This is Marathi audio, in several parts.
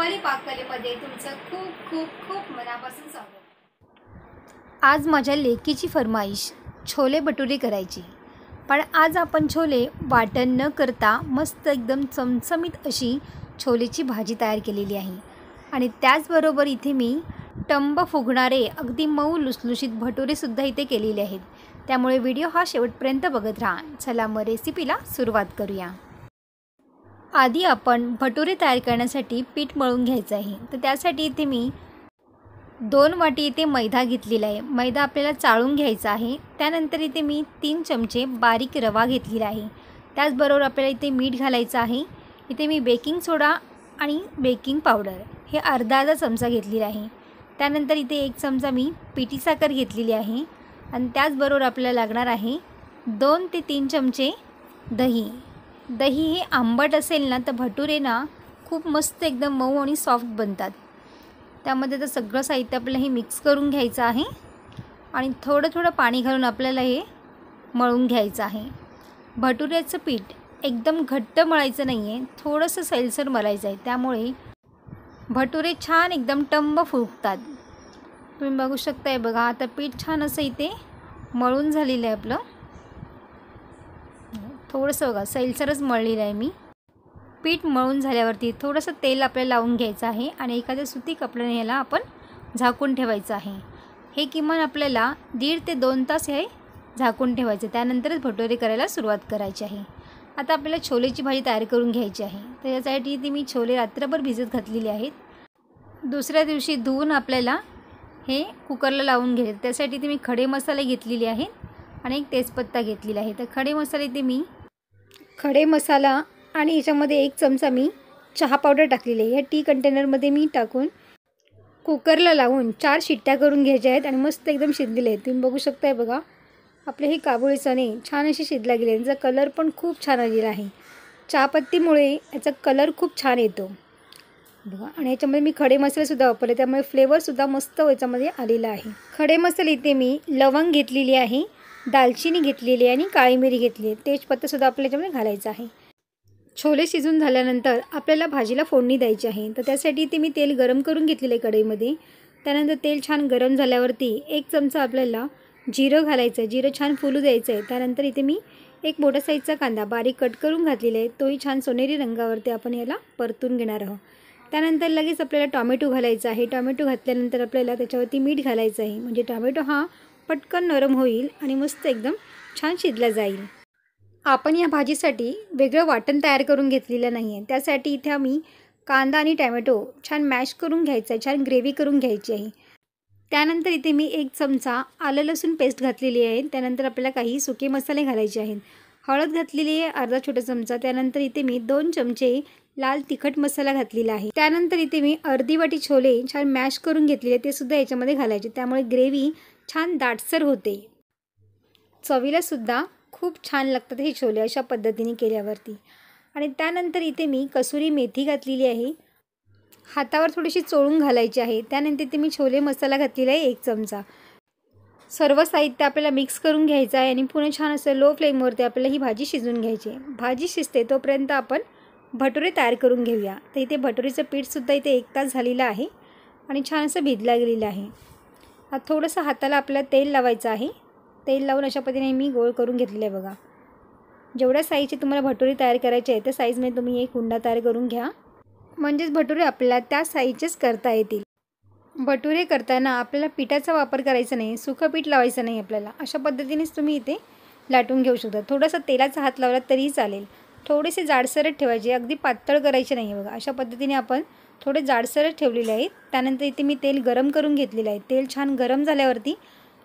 रुपाली पाककलेमध्ये तुमचं खूप खूप खूप मनापासून स्वागत। आज माझ्या लेकीची फरमाईश छोले भटुरे करायची, पण आज आपण छोले वाटण न करता मस्त एकदम चमचमीत अशी छोलेची भाजी तयार केलेली आहे। आणि त्याचबरोबर इथे मी टंब फुगणारे अगदी मऊ लुसलुशीत भटुरेसुद्धा इथे केलेले आहेत। त्यामुळे व्हिडिओ हा शेवटपर्यंत बघत राहा। चला मग रेसिपीला सुरुवात करूया। आधी आपण भटुरे तयार करण्यासाठी पीठ मळून घ्यायचं आहे। तर त्यासाठी इथे मी 2 वाटी इथे मैदा घेतलेला आहे। मैदा आपल्याला चाळून घ्यायचा आहे। त्यानंतर इथे मी 3 चमचे बारीक रवा घेतलेला आहे। त्याचबरोबर आपल्याला इथे मीठ घालायचं आहे। इथे मी बेकिंग सोडा आणि बेकिंग पावडर हे अर्धा चमचा घेतलेला आहे। त्यानंतर इथे 1 चमचा मी पिठी साखर घेतलेली आहे आणि त्याचबरोबर आपल्याला लागणार आहे 2 ते 3 चमचे दही। दही हे आंबट असेल ना तर भटुरे ना खूप मस्त एकदम मऊ आणि सॉफ्ट बनतात। त्यामध्ये तर सगळं साहित्य आपल्याला हे मिक्स करून घ्यायचं आहे आणि थोडं पाणी घालून आपल्याला हे मळून घ्यायचं आहे। भटुऱ्याचं पीठ एकदम घट्ट मळायचं नाही आहे, थोडंसं सैलसर मळायचं आहे। त्यामुळे भटुरे छान एकदम टंब फुगतात। तुम्ही बघू शकताय बघा, आता पीठ छान असं इथे मळून झालेलं आहे आपलं। थोडंसं बघा सैलसरच मळलेलं आहे मी। पीठ मळून झाल्यावरती थोडंसं तेल आपल्याला लावून घ्यायचं आहे आणि एखाद्या सुती कपड्याने याला आपण झाकून ठेवायचं आहे। हे किमान आपल्याला 1.5 ते 2 तास हे झाकून ठेवायचं, त्यानंतरच भटुरे करायला सुरुवात करायची आहे। आता आपल्याला छोलेची भाजी तयार करून घ्यायची आहे। तर यासाठी इथे मी छोले रात्रभर भिजत घातलेले आहेत। दुसऱ्या दिवशी धुवून आपल्याला हे कुकरला लावून घ्यायचे। त्यासाठी इथे मी खडे मसाले घेतलेले आहेत आणि 1 तेजपत्ता घेतलेला आहे। तर खडे मसाले इथे मी खडे मसाला आणि याच्यामध्ये 1 चमचा मी चहा पावडर टाकलेली आहे। या टी कंटेनरमध्ये मी टाकून कुकरला लावून 4 शिट्ट्या करून घ्यायच्या आहेत आणि मस्त एकदम शिजलेले आहेत। तुम्ही बघू शकताय बघा, आपले हे काबुली चणे छान असे शिजला गेले। यांचा कलर पण खूप छान आलेला आहे। चहापत्तीमुळे याचा कलर खूप छान येतो बघा। आणि याच्यामध्ये मी खडे मसालेसुद्धा वापरले, त्यामुळे फ्लेवरसुद्धा मस्त याच्यामध्ये आलेला आहे। खडे मसाले इथे मी लवंग घेतलेली आहे, दालचिनी घेतलेली आहे आणि काळी मिरी घेतली आहे। तेजपत्तासुद्धा आपल्याला याच्यामध्ये घालायचा आहे। छोले शिजून झाल्यानंतर आपल्याला भाजीला फोडणी द्यायची आहे। तर त्यासाठी इथे मी तेल गरम करून घेतलेलं आहे कढईमध्ये। त्यानंतर तेल छान गरम झाल्यावरती 1 चमचा आपल्याला जिरं घालायचं आहे। जिरं छान फुलू द्यायचं आहे। त्यानंतर इथे मी 1 मोठा साईजचा कांदा बारीक कट करून घातलेला आहे, तोही छान सोनेरी रंगावरती आपण याला परतून घेणार आहोत। त्यानंतर लगेच आपल्याला टोमॅटो घालायचा आहे। टोमॅटो घातल्यानंतर आपल्याला त्याच्यावरती मीठ घालायचं आहे, म्हणजे टोमॅटो हा पटकन नरम होईल आणि मस्त एकदम छान शिजला जाईल। आपण या भाजीसाठी वेगळं वाटण तयार करून घेतलेलं नाही आहे। त्यासाठी इथे आम्ही कांदा आणि टोमॅटो छान मॅश करून घ्यायचा आहे, छान ग्रेव्ही करून घ्यायची आहे। त्यानंतर इथे मी 1 चमचा आलं लसूण पेस्ट घातलेली आहे। त्यानंतर आपल्याला काही सुके मसाले घालायचे आहेत। हळद घातलेली आहे अर्धा छोटा चमचा। त्यानंतर इथे मी 2 चमचे लाल तिखट मसाला घातलेला आहे। त्यानंतर इथे मी अर्धी वाटी छोले छान मॅश करून घेतलेले, ते सुद्धा याच्यामध्ये घालायचे, त्यामुळे ग्रेव्ही छान दाटसर होते। चवीला सुद्धा खूप छान लागतात हे छोले अशा पद्धतीने केल्यावरती। आणि त्यानंतर इथे मी कसुरी मेथी घातलेली आहे, हातावर थोडीशी चोळून घालायची आहे। त्यानंतर इथे मी छोले मसाला घातलेला आहे 1 चमचा। सर्व साहित्य आपल्याला मिक्स करून घ्यायचं आहे आणि पुन्हा छान असं लो फ्लेमवरती आपल्याला ही भाजी शिजवून घ्यायची आहे। भाजी शिजते तोपर्यंत आपण भटुरे तयार करून घेऊया। तर इथे भटुरेचं पीठसुद्धा इथे 1 तास झालेलं आहे आणि छान असं भिजला गेलेलं आहे। आता थोडंसं हाताला आपल्याला तेल लावायचं आहे। तेल लावून अशा पद्धतीने मी गोळ करून घेतलेलं आहे बघा। जेवढ्या साईजचे तुम्हाला भटुरे तयार करायचे आहे त्या साईजमध्ये तुम्ही एक हुंडा तयार करून घ्या, म्हणजेच भटुरे आपल्याला त्या साईजचेच करता येतील। भटुरे करताना आपल्याला पिठाचा वापर करायचा नाही, सुकं पीठ लावायचं नाही आपल्याला। अशा पद्धतीनेच तुम्ही इथे लाटून घेऊ शकता। थोडासा तेलाचा हात लावला तरीही चालेल। थोडेसे जाडसरच ठेवायचे, अगदी पातळ करायचे नाही बघा। अशा पद्धतीने आपण थोडे जाडसरच ठेवलेले आहेत। त्यानंतर इथे मी तेल गरम करून घेतलेलं आहे। तेल छान गरम झाल्यावरती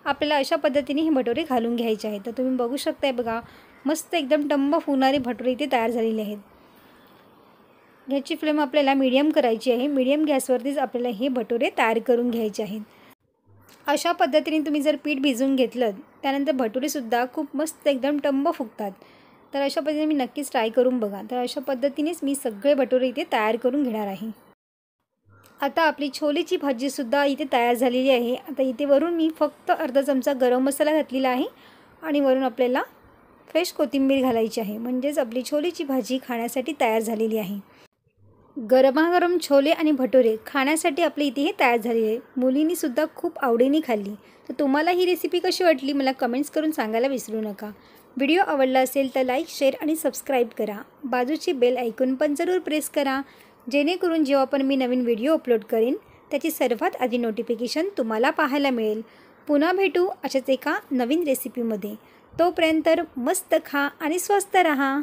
आपल्याला अशा पद्धतीने हे भटुरे घालून घ्यायचे आहेत। तर तुम्ही बघू शकताय बघा, मस्त एकदम टंब फुगणारे भटुरे इथे तयार झालेले आहेत। ह्याची फ्लेम आपल्याला मीडियम करायची आहे। मीडियम गॅसवरतीच आपल्याला हे भटुरे तयार करून घ्यायचे आहेत। अशा पद्धतीने तुम्ही जर पीठ भिजवून घेतलं त्यानंतर भटुरेसुद्धा खूप मस्त एकदम टंब फुगतात। तर अशा पद्धतीने मी नक्कीच ट्राय करून बघा। तर अशा पद्धतीनेच मी सगळे भटुरे इथे तयार करून घेणार आहे। आता आपली छोलेची भाजीसुद्धा इथे तयार झालेली आहे। आता इथे वरून मी फक्त अर्धा चमचा गरम मसाला घातलेला आहे आणि वरून आपल्याला फ्रेश कोथिंबीर घालायची आहे, म्हणजेच आपली छोलेची भाजी खाण्यासाठी तयार झालेली आहे। गरमागरम छोले आणि भटुरे खाण्यासाठी आपल्या इथे हे तयार झालेले आहे. मुलींनीसुद्धा खूप आवडीने खाल्ली. तर तुम्हाला ही रेसिपी कशी वाटली मला कमेंट्स करून सांगायला विसरू नका. व्हिडिओ आवडला असेल तर लाईक, शेअर आणि सबस्क्राईब करा. बाजूची बेल ऐकून पण जरूर प्रेस करा, जेणेकरून जेव्हा पण मी नवीन व्हिडिओ अपलोड करेन त्याची सर्वात आधी नोटिफिकेशन तुम्हाला पाहायला मिळेल. पुन्हा भेटू अशाच एका नवीन रेसिपीमध्ये. तोपर्यंत मस्त खा आणि स्वस्त रहा.